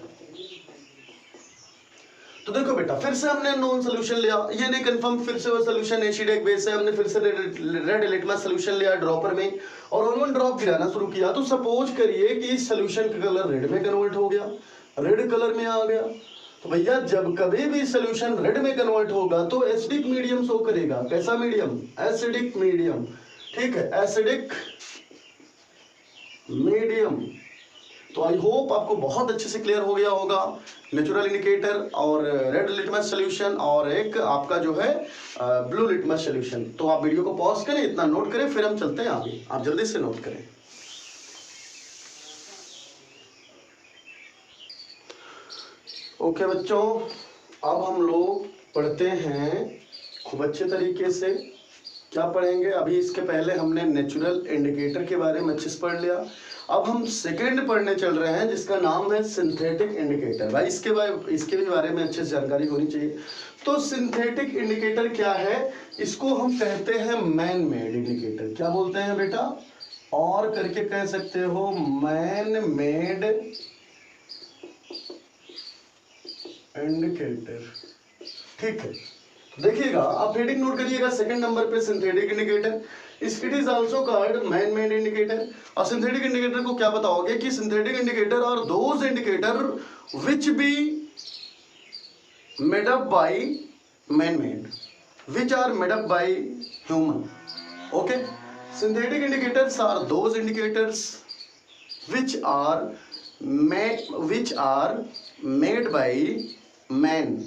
तो देखो बेटा फिर से हमने नॉन सोल्यूशन लिया, ये नहीं कंफर्म फिर से वो सोल्यूशन एसिड एक बेस है, हमने फिर से रेड लिटमस सोल्यूशन लिया ड्रॉपर में और 1 ड्रॉप गिराना शुरू किया। तो सपोज करिए कि इस सोल्यूशन का कलर रेड में कन्वर्ट हो गया, रेड कलर में आ गया। तो भैया जब कभी भी सोल्यूशन रेड में कन्वर्ट होगा तो एसिडिक मीडियम शो करेगा। कैसा मीडियम, एसिडिक मीडियम, ठीक है, एसिडिक मीडियम। तो आई होप आपको बहुत अच्छे से क्लियर हो गया होगा नेचुरल इंडिकेटर और रेड लिटमस सोल्यूशन और एक आपका जो है ब्लू लिटमस सोल्यूशन। तो आप वीडियो को पॉज करें, इतना नोट करें, फिर हम चलते हैं आगे, आप जल्दी से नोट करें। ओके बच्चों, अब हम लोग पढ़ते हैं खूब अच्छे तरीके से। क्या पढ़ेंगे, अभी इसके पहले हमने नेचुरल इंडिकेटर के बारे में अच्छे से पढ़ लिया। अब हम सेकेंड पढ़ने चल रहे हैं जिसका नाम है सिंथेटिक इंडिकेटर। भाई इसके भी बारे में अच्छे से जानकारी होनी चाहिए। तो सिंथेटिक इंडिकेटर क्या है, इसको हम कहते हैं मैन मेड इंडिकेटर। क्या बोलते हैं बेटा, और करके कह सकते हो मैन मेड इंडिकेटर, ठीक है। देखिएगा आप हेडिंग नोट करिएगा, सेकंड नंबर पे synthetic indicator, it is also called man made indicator. और सिंथेटिक इंडिकेटर को क्या बताओगे कि synthetic indicator are those indicator which be made up by man made, which are made up by human. Okay, synthetic indicators are those indicators which are made by man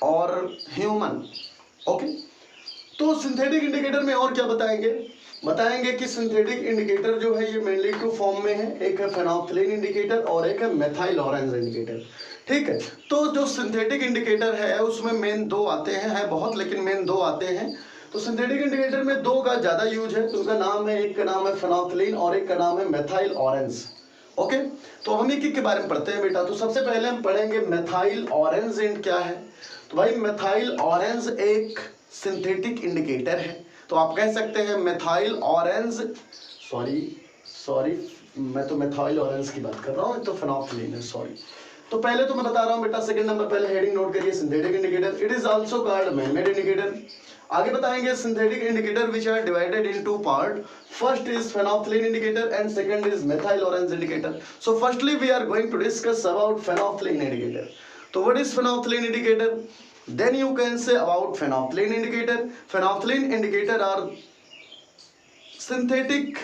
or human। Okay, तो synthetic indicator में और क्या बताएंगे कि synthetic indicator जो है ये mainly to form में है, एक है फेनोल्फथालीन इंडिकेटर और एक है मेथाइल ऑरेंज इंडिकेटर। ठीक है, तो जो सिंथेटिक इंडिकेटर है उसमें मेन दो आते हैं बहुत, लेकिन मेन दो आते हैं। तो सिंथेटिक इंडिकेटर में दो का ज्यादा यूज है, तो उनका नाम है, एक का नाम है फेनोल्फथालीन और एक का नाम है मेथाइल ऑरेंज। ओके, तो हम एक के बारे में पढ़ते हैं बेटा। तो सबसे पहले हम पढ़ेंगे मेथाइल ऑरेंज एंड क्या है। तो भाई मेथाइल ऑरेंज एक सिंथेटिक इंडिकेटर है। तो आप कह सकते हैं मेथाइल ऑरेंज, सॉरी मैं तो मेथाइल ऑरेंज की बात कर रहा हूँ, तो फेनोल्फथालीन है, सॉरी। तो पहले तो मैं बता रहा हूँ बेटा, सेकंड नंबर पहले हेडिंग नोट करिए, synthetic indicator. It is also called man made indicator. आगे बताएंगे synthetic indicator which are divided in two part. First is phenolphthalein indicator and second is methyl orange indicator. So firstly we are going to discuss about phenolphthalein indicator. तो what is phenolphthalein indicator? Then you can say about phenolphthalein indicator. Phenolphthalein indicator are synthetic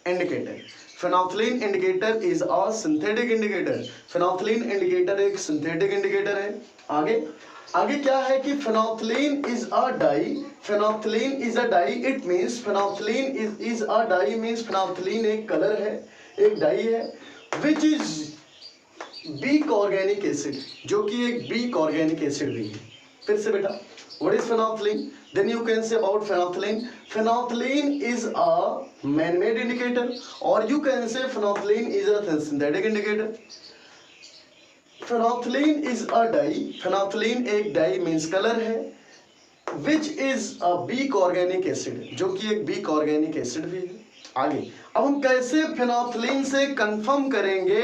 indicator. Phenolphthalein indicator is a synthetic indicator. Phenolphthalein indicator एक synthetic indicator है। आगे क्या है कि phenolphthalein is a dye. Phenolphthalein is a dye. It means phenolphthalein is a dye means phenolphthalein एक colour है, एक dye है, which is weak organic acid, जो कि एक वीक ऑर्गेनिक एसिड भी है। फिर से बेटा, what is phenolphthalein? Then you can say about phenolphthalein, phenolphthalein is a man made indicator और you can say phenolphthalein is a synthetic indicator. Phenolphthalein is a dye, phenolphthalein एक डाई मींस कलर है, which is a weak organic acid, जो कि एक week organic acid भी है। आगे अब हम कैसे फेनोल्फथालीन से कंफर्म करेंगे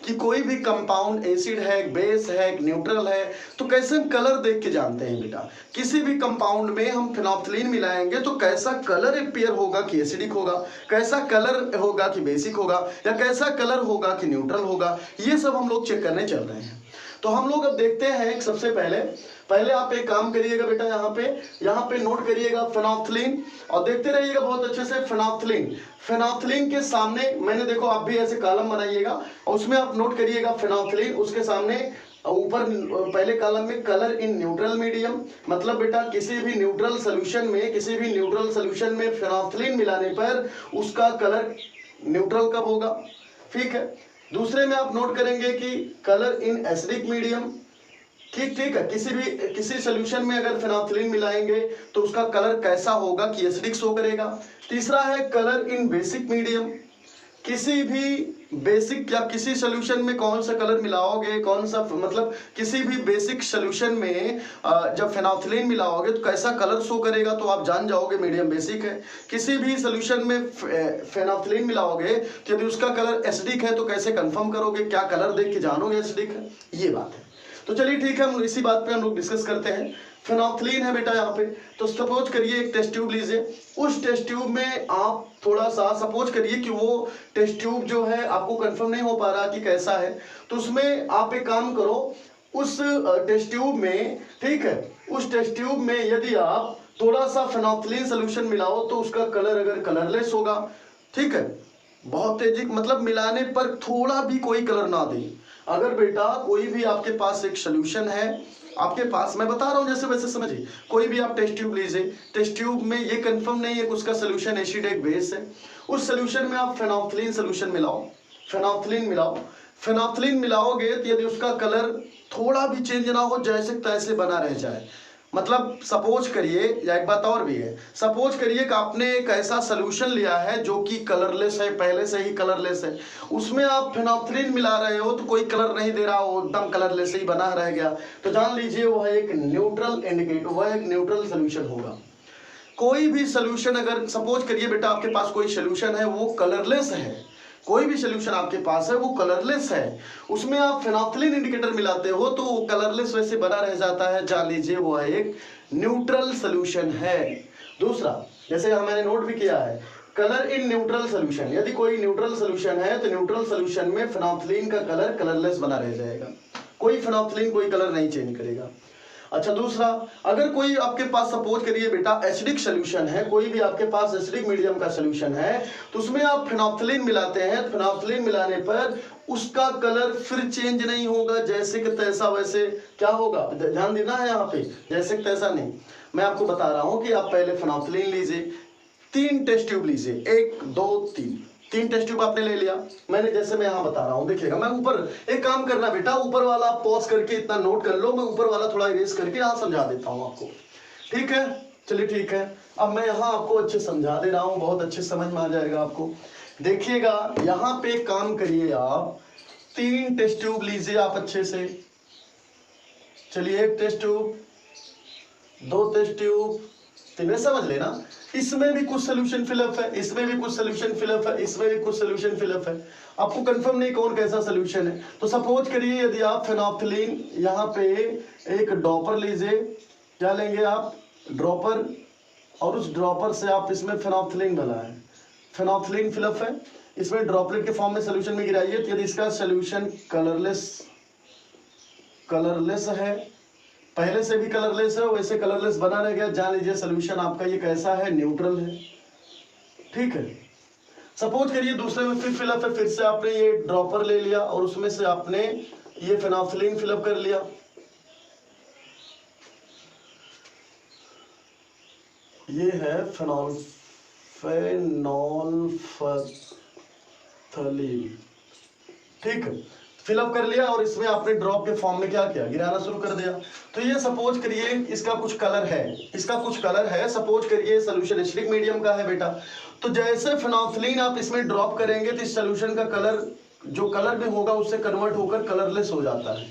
कि कोई भी कंपाउंड एसिड है, बेस है, न्यूट्रल है, तो कैसे हम कलर देख के जानते हैं बेटा। किसी भी कंपाउंड में हम फेनोल्फथालीन मिलाएंगे तो कैसा कलर अपीयर होगा कि एसिडिक होगा, कैसा कलर होगा कि बेसिक होगा, या कैसा कलर होगा कि न्यूट्रल होगा, ये सब हम लोग चेक करने चल रहे हैं। तो हम लोग अब देखते हैं, सबसे पहले आप एक काम करिएगा बेटा, यहाँ पे नोट करिएगा फेनोल्फथालीन और देखते रहिएगा बहुत अच्छे से। फेनोल्फथालीन के सामने मैंने, देखो आप भी ऐसे कॉलम बनाइएगा और उसमें आप नोट करिएगा फेनोल्फथालीन, उसके सामने ऊपर पहले कॉलम में कलर इन न्यूट्रल मीडियम, मतलब बेटा किसी भी न्यूट्रल सोल्यूशन में फेनोल्फथालीन मिलाने पर उसका कलर न्यूट्रल कब होगा। ठीक है, दूसरे में आप नोट करेंगे कि कलर इन एसिडिक मीडियम। ठीक है, किसी सोल्यूशन में अगर फेनोल्फथालीन मिलाएंगे तो उसका कलर कैसा होगा कि एसिडिक शो करेगा। तीसरा है कलर इन बेसिक मीडियम, किसी भी बेसिक या किसी सोल्यूशन में कौन सा कलर मिलाओगे, कौन सा मतलब किसी भी बेसिक सोल्यूशन में जब फेनोल्फथालीन मिलाओगे तो कैसा कलर शो करेगा, तो आप जान जाओगे मीडियम बेसिक है। किसी भी सोल्यूशन में फेनोल्फथालीन मिलाओगे तो यदि उसका कलर एसिडिक है तो कैसे कंफर्म करोगे, क्या कलर देख के जानोगे एसिडिक है, ये बात है। तो चलिए ठीक है, हम इसी बात पे हम लोग डिस्कस करते हैं। फेनोल्फथालीन है बेटा यहाँ पे, तो सपोज करिए एक टेस्ट ट्यूब लीजिए, उस टेस्ट ट्यूब में आप थोड़ा सा सपोज करिए कि वो टेस्ट ट्यूब जो है आपको कंफर्म नहीं हो पा रहा कि कैसा है, तो उसमें आप एक काम करो, उस टेस्ट ट्यूब में, ठीक है, उस टेस्ट ट्यूब में यदि आप थोड़ा सा फेनोल्फथालीन सोल्यूशन मिलाओ तो उसका कलर अगर कलरलेस होगा, ठीक है, बहुत तेजी मतलब मिलाने पर थोड़ा भी कोई कलर ना दे। अगर बेटा कोई भी आपके पास एक सोल्यूशन है, आपके पास, मैं बता रहा हूँ जैसे वैसे समझिए, कोई भी आप टेस्ट ट्यूब लीजिए, टेस्ट ट्यूब में ये कंफर्म नहीं है कि उसका सोल्यूशन एसिड एक बेस है, उस सोल्यूशन में आप फेनोल्फथालीन सोल्यूशन मिलाओ, फेनोल्फथालीन मिलाओगे तो यदि उसका कलर थोड़ा भी चेंज ना हो, जैसे तैसे बना रह जाए, मतलब सपोज करिए, या एक बात और भी है, सपोज करिए कि आपने एक ऐसा सोल्यूशन लिया है जो कि कलरलेस है, पहले से ही कलरलेस है, उसमें आप फेनोल्फथालीन मिला रहे हो तो कोई कलर नहीं दे रहा हो, एकदम कलरलेस ही बना रह गया, तो जान लीजिए वह एक न्यूट्रल इंडिकेटर, वह एक न्यूट्रल सोल्यूशन होगा। कोई भी सोल्यूशन, अगर सपोज करिए बेटा आपके पास कोई सोल्यूशन है वो कलरलेस है, कोई भी सोल्यूशन आपके पास है वो कलरलेस है, उसमें आप फेनोल्फथालीन इंडिकेटर मिलाते हो तो वो कलरलेस वैसे बना रह जाता है, जान लीजिए वो एक न्यूट्रल सोल्यूशन है। दूसरा, जैसे मैंने नोट भी किया है, कलर इन न्यूट्रल सोल्यूशन, यदि कोई न्यूट्रल सोल्यूशन है तो न्यूट्रल सोल्यूशन में फेनोल्फथालीन का कलर कलरलेस बना रह जाएगा, कोई फेनोल्फथालीन कोई कलर नहीं चेंज करेगा। अच्छा दूसरा, अगर कोई आपके पास सपोज करिए बेटा एसिडिक सोल्यूशन है, कोई भी आपके पास एसिडिक मीडियम का सोल्यूशन है, तो उसमें आप फिनोल्फथलीन मिलाते हैं, फिनोल्फथलीन मिलाने पर उसका कलर फिर चेंज नहीं होगा, जैसे कि तैसा वैसे क्या होगा, ध्यान देना है यहाँ पे, जैसे कि तैसा नहीं। मैं आपको बता रहा हूं कि आप पहले फिनोल्फथलीन लीजिए, 3 टेस्ट ट्यूब लीजिए, 1 2 3 टेस्ट ट्यूब आपने ले लिया। मैंने जैसे मैं यहाँ बता रहा हूँ देखिएगा, मैं ऊपर एक काम करना बेटा, ऊपर वाला आप पॉज करके इतना नोट कर लो, मैं ऊपर वाला थोड़ा इरेज करके यहाँ समझा देता हूँ आपको, ठीक है? चलिए ठीक है, अब मैं यहाँ आपको अच्छे समझा दे रहा हूँ, बहुत अच्छे समझ में आ जाएगा आपको। देखिएगा यहाँ पे काम करिए आप, 3 टेस्ट ट्यूब लीजिए आप अच्छे से। चलिए 1 टेस्ट ट्यूब, 2 टेस्ट ट्यूब, 3 समझ लेना। इसमें भी कुछ सोल्यूशन फिलअप है, इसमें भी कुछ सोल्यूशन फिलअप है, इसमें भी कुछ सोल्यूशन फिलअप है। आपको कंफर्म नहीं कौन कैसा सोल्यूशन है। तो सपोज करिए यदि आप फिनोल्फथलीन यहाँ पे एक ड्रॉपर लीजिए, क्या लेंगे आप, ड्रॉपर, और उस ड्रॉपर से आप इसमें फिनोल्फथलीन बनाएं, फिनोल्फथलीन फिलअप है, इसमें ड्रॉपलेट के फॉर्म में सोल्यूशन में गिराइए। तो यदि इसका सोल्यूशन कलरलेस है, पहले से भी कलरलेस है, वैसे कलरलेस बना रह गया, जान लीजिए सोल्यूशन आपका ये कैसा है, न्यूट्रल है, ठीक है? सपोज करिए दूसरे में फिर फिलअप है, फिर से आपने ये ड्रॉपर ले लिया और उसमें से आपने ये फिनोल्फथलीन फिलअप कर लिया। ये है फिनोल्फथलीन, ठीक है? फिलअप कर लिया और इसमें आपने ड्रॉप के फॉर्म में क्या किया, गिराना शुरू कर दिया। तो ये सपोज करिए इसका कुछ कलर है, इसका कुछ कलर है, सपोज करिए सोल्यूशन एसिडिक मीडियम का है बेटा। तो जैसे फिनोल्फथलीन आप इसमें ड्रॉप करेंगे तो इस सोल्यूशन का कलर, जो कलर में होगा उससे कन्वर्ट होकर कलरलेस हो जाता है।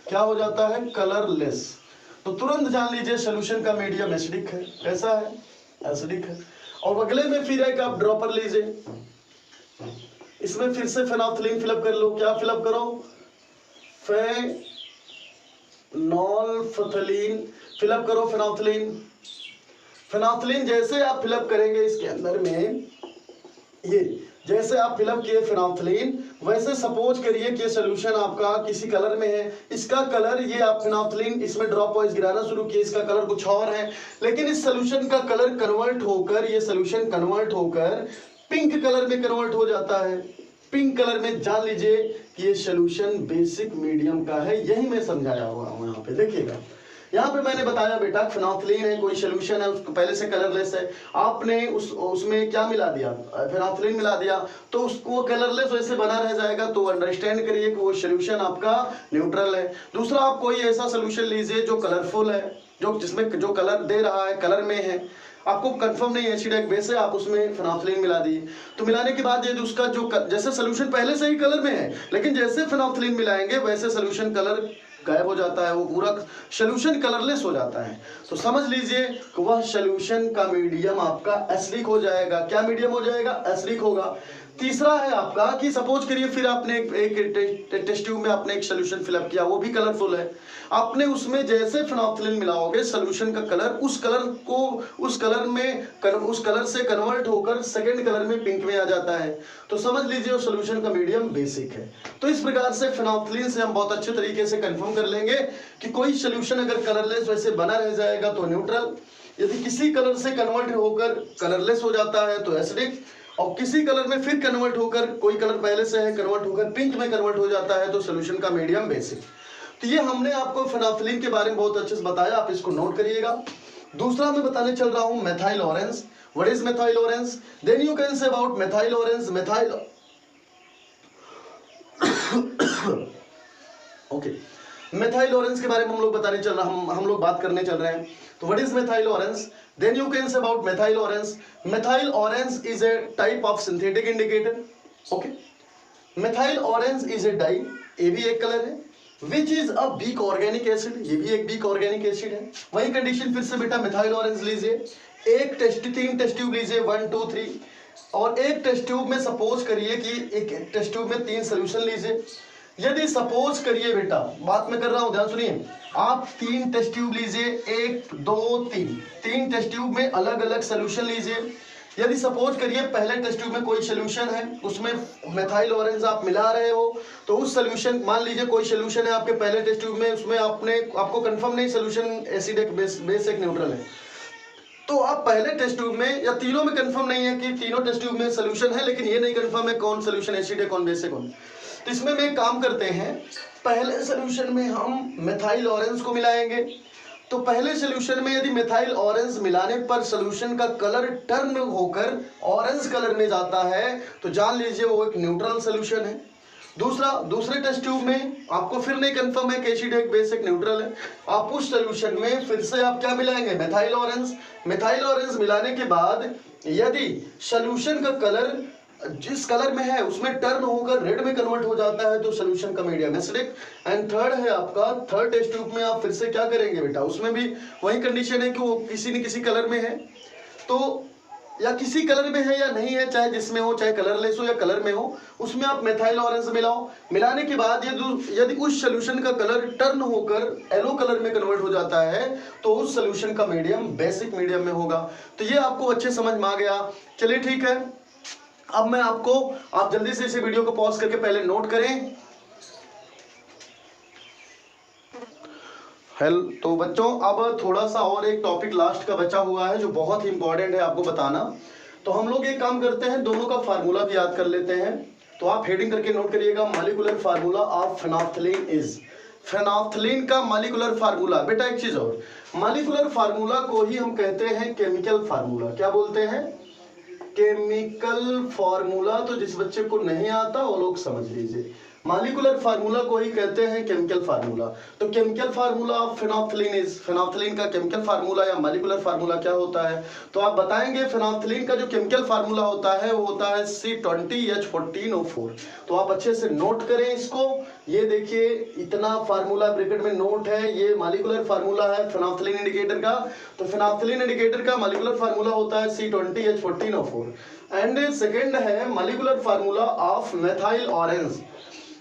क्या हो जाता है, कलरलेस। तो तुरंत जान लीजिए सोल्यूशन का मीडियम एसिडिक है। कैसा है, एसिडिक है। और अगले में फिर एक आप ड्रॉपर लीजिए, इसमें फिर से फिनोल्फथलीन फिलअप कर लो। क्या फिलअप करो, फिनोल्फथलीन फिलअप करो, फिनोल्फथलीन जैसे आप फिलअप करेंगे इसके अंदर में, ये जैसे आप फिलअप किए फिनोल्फथलीन, वैसे सपोज करिए कि सोल्यूशन आपका किसी कलर में है, इसका कलर, ये आप फिनोल्फथलीन इसमें ड्रॉप वाइज गिराना शुरू किए, इसका कलर कुछ और है, लेकिन इस सोल्यूशन का कलर कन्वर्ट होकर, ये सोल्यूशन कन्वर्ट होकर पिंक कलर में कन्वर्ट हो जाता है। पिंक कलर में जान लीजिए कि ये सोल्यूशन बेसिक मीडियम का है। यही मैं समझाया हुआ हूं। यहाँ पे देखिएगा, यहाँ पे मैंने बताया बेटा फिनोल्फथलीन है, कोई सोल्यूशन है, उसको पहले से कलरलेस है, आपने उसमें क्या मिला दिया, फिनोल्फथलीन मिला दिया, तो उसको कलरलेस वैसे बना रह जाएगा। तो अंडरस्टैंड करिए कि वो सोल्यूशन आपका न्यूट्रल है। दूसरा, आप कोई ऐसा सोल्यूशन लीजिए जो कलरफुल है, जो जिसमें जो कलर दे रहा है, कलर में है, आपको कंफर्म नहीं एसिड है, वैसे आप उसमें फिनोल्फथलीन मिला दिए। तो मिलाने के बाद यदि उसका जो जैसे सोल्यूशन पहले से ही कलर में है, लेकिन जैसे फिनोल्फथलीन मिलाएंगे वैसे सोल्यूशन कलर गायब हो जाता है, वो पूरा सोल्यूशन कलरलेस हो जाता है। तो समझ लीजिए कि वह सोल्यूशन का मीडियम आपका एसिडिक हो जाएगा। क्या मीडियम हो जाएगा, एसिडिक होगा। तीसरा है आपका कि सपोज करिए फिर आपने एक टेस्ट ट्यूब में आपने एक सोल्यूशन फिलअप किया, वो भी कलरफुल है, आपने उसमें जैसे फिनोल्फथलीन मिलाओगे सोल्यूशन का कलर, उस कलर से कन्वर्ट होकर सेकंड कलर में पिंक में आ जाता है। तो समझ लीजिए उस सोल्यूशन का मीडियम बेसिक है। तो इस प्रकार से फिनोल्फथलीन से हम बहुत अच्छे तरीके से कंफर्म कर लेंगे कि कोई सोल्यूशन अगर कलरलेस वैसे बना रह जाएगा तो न्यूट्रल, यदि किसी कलर से कन्वर्ट होकर कलरलेस हो जाता है तो एसिडिक, और किसी कलर में फिर कन्वर्ट होकर, कोई कलर पहले से है कन्वर्ट होकर पिंक में कन्वर्ट हो जाता है तो सोल्यूशन का मीडियम बेसिक। तो ये हमने आपको फिनोल्फथलीन के बारे में बहुत अच्छे से बताया, आप इसको नोट करिएगा। दूसरा मैं बताने चल रहा हूं methyl orange. What is methyl orange? Then you can say about methyl orange, methyl okay, methyl orange के बारे में हम लोग बताने चल रहे हैं, हम लोग बात करने चल रहे हैं। तो what is methyl orange? Then you can say about methyl orange. Methyl orange is a type of synthetic indicator. Okay. Methyl orange is a dye. ये भी एक कलर है. Which is a weak organic acid. ये भी एक weak organic acid है. वही condition फिर से बेटा methyl orange लीजिए. तीन टेस्ट ट्यूब लीजिए, 1 2 3, और एक टेस्ट ट्यूब में सपोज करिए कि एक टेस्ट ट्यूब में 3 सोल्यूशन लीजिए। यदि सपोज करिए बेटा, बात मैं कर रहा हूं, ध्यान सुनिए, आप 3 टेस्ट ट्यूब लीजिए, 1 2 3, 3 टेस्ट ट्यूब में अलग अलग सोल्यूशन लीजिए। यदि सपोज करिए पहले टेस्ट ट्यूब में कोई सोल्यूशन है, उसमें मेथाइल ऑरेंज आप मिला रहे हो, तो उस सोल्यूशन, मान लीजिए कोई सोल्यूशन है आपके पहले टेस्ट ट्यूब में, उसमें आपको कंफर्म नहीं सोल्यूशन एसिड है, बेस एक न्यूट्रल है, तो आप पहले टेस्ट ट्यूब में या तीनों में कंफर्म नहीं है कि तीनों टेस्ट ट्यूब में सोल्यूशन है, लेकिन ये नहीं कंफर्म है कौन सोल्यूशन एसिड है कौन बेस है कौन, तो इसमें हम एक काम करते हैं, पहले सोल्यूशन में हम मेथाइल ऑरेंज को मिलाएंगे। तो पहले सोल्यूशन में यदि मेथाइल ऑरेंज मिलाने पर सोल्यूशन का कलर टर्न होकर ऑरेंज कलर में जाता है तो जान लीजिए वो एक न्यूट्रल सोल्यूशन है। दूसरे टेस्ट ट्यूब में आपको फिर नहीं कंफर्म है कि एसिड है बेस एक न्यूट्रल है, आप उस सोल्यूशन में फिर से आप क्या मिलाएंगे, मेथाइल ऑरेंज। मेथाइल ऑरेंज मिलाने के बाद यदि सोल्यूशन का कलर जिस कलर में है उसमें टर्न होकर रेड में कन्वर्ट हो जाता है तो सोल्यूशन का मीडियम एसिडिक। एंड थर्ड है आपका थर्ड टेस्ट ट्यूब में आप फिर से क्या करेंगे बेटा, उसमें भी वही कंडीशन है कि वो किसी न किसी कलर में है, तो या किसी कलर में है या नहीं है, चाहे जिसमें हो, चाहे कलरलेस हो या कलर में हो, उसमें आप मेथाइल ऑरेंज मिलाओ। मिलाने के बाद यदि उस सोल्यूशन का कलर टर्न होकर येलो कलर में कन्वर्ट हो जाता है तो उस सोल्यूशन का मीडियम बेसिक मीडियम में होगा। तो ये आपको अच्छे समझ में आ गया। चलिए ठीक है, अब मैं आप जल्दी से इस वीडियो को पॉज करके पहले नोट करें। तो बच्चों अब थोड़ा सा और एक टॉपिक लास्ट का बचा हुआ है जो बहुत ही इंपॉर्टेंट है आपको बताना। तो हम लोग एक काम करते हैं, दोनों का फार्मूला भी याद कर लेते हैं। तो आप हेडिंग करके नोट करिएगा, molecular formula of phenolphthalein is. Phenolphthalein का मॉलिक्यूलर फार्मूला, बेटा एक चीज और, मॉलिक्यूलर फार्मूला को ही हम कहते हैं केमिकल फार्मूला। क्या बोलते हैं, केमिकल फार्मूला। तो जिस बच्चे को नहीं आता वो लोग समझ लीजिए, मॉलिक्यूलर फार्मूला को ही कहते हैं केमिकल फार्मूला। तो chemical formula of phenolphthalein is, phenolphthalein का केमिकल फार्मूला या मॉलिक्यूलर फार्मूला क्या होता है, तो आप बताएंगे फेनोल्फथालीन का जो केमिकल फार्मूला होता है वो होता है C20H14O4। तो आप अच्छे से नोट करें इसको। ये देखिए इतना फार्मूला ब्रैकेट में नोट है, ये मॉलिक्यूलर फार्मूला है फेनोल्फथालीन इंडिकेटर का। तो फेनोल्फथालीन इंडिकेटर का मॉलिक्यूलर फार्मूला होता है C20H14O4। एंड सेकेंड है molecular formula of methyl orange.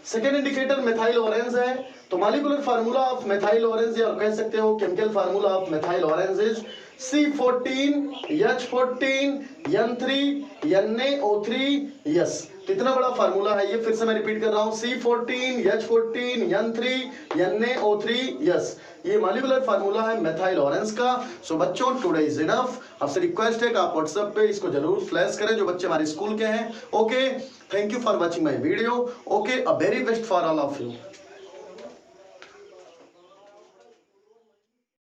Second indicator methyl orange है, तो molecular formula of methyl orange या कह सकते हो chemical formula of methyl orange is C14H14N3NaO3। तो इतना बड़ा फार्मूला है ये, फिर से मैं रिपीट कर रहा हूं, C14H14N3NaO3। ये मॉलिक्यूलर फार्मूला है मेथाइल ऑरेंज का। सो बच्चों टुडे इज इनफ। आपसे रिक्वेस्ट है कि आप व्हाट्सएप पे इसको जरूर फ्लैश करें जो बच्चे हमारे स्कूल के हैं। Okay, thank you for watching my video. Okay, a very best for all of you.